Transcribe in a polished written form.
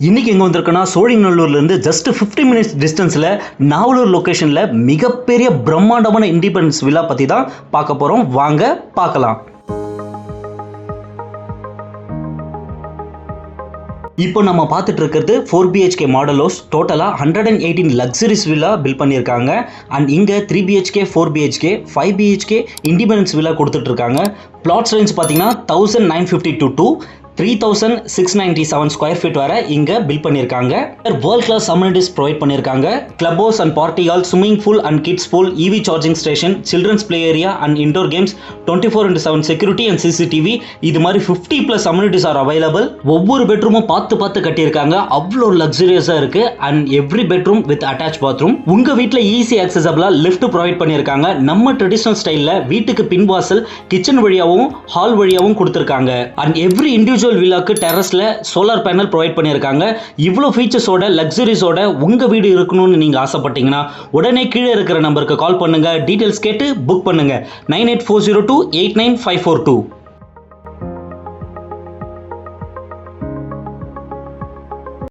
இன்னைக்கு எங்கே வந்திருக்கோன்னா சோழிங்கநல்லூர்லேருந்து just 50 minutes டிஸ்டன்ஸில் நாவலூர் லொக்கேஷனில் மிகப்பெரிய பிரம்மாண்டமான இண்டிபெண்டன்ஸ் வில்லா பற்றி தான் பார்க்க போகிறோம். வாங்க பார்க்கலாம். இப்போ நம்ம பார்த்துட்டு இருக்கிறது 4 BHK மாடல் ஹவுஸ். டோட்டலாக 118 லக்ஸரிஸ் வில்லா பில்ட் பண்ணியிருக்காங்க. அண்ட் இங்கே 3 BHK 4 BHK 5 BHK independence villa கொடுத்துட்ருக்காங்க. பிளாட்ஸ் ரேஞ்ச் பார்த்தீங்கன்னா 1952 to 3697 ஸ்கொயர் ஃபீட் வரை இங்கே பில்ட் பண்ணியிருக்காங்க. வேர்ல்ட் கிளாஸ் அம்யூனிட்டிஸ் ப்ரொவைட் பண்ணியிருக்காங்க. Club house and party hall, swimming pool and kids pool, EV charging station, children's play area and indoor games, 24/7 security and CCTV, இது மாதிரி 50+ amenities are available. ஒவ்வொரு பெட்ரூமும் பார்த்து கட்டியிருக்காங்க. அவ்வளோ லக்ஸரியஸாக இருக்கு. And every bedroom with attach bathroom. உங்க வீட்டில் easy ஆக்சசபிளா lift provide பண்ணியிருக்காங்க. நம்ம ட்ரெடிஷனல் ஸ்டைலில் வீட்டுக்கு பின்வாசல் கிச்சன் வழியாகவும் ஹால் வழியாகவும் கொடுத்துருக்காங்க. அண்ட் எவ்ரி இண்டிவிஜுவல் வில்லாக்கு டெரஸ்ல சோலார் பேனல் ப்ரொவைட் பண்ணியிருக்காங்க. இவ்வளோ ஃபீச்சர்ஸோட லக்ஸரிஸோட உங்க வீடு இருக்கணும்னு நீங்க ஆசைப்பட்டீங்கன்னா உடனே கீழே இருக்கிற நம்பருக்கு கால் பண்ணுங்க. டீடைல்ஸ் கேட்டு புக் பண்ணுங்க. 9840289542.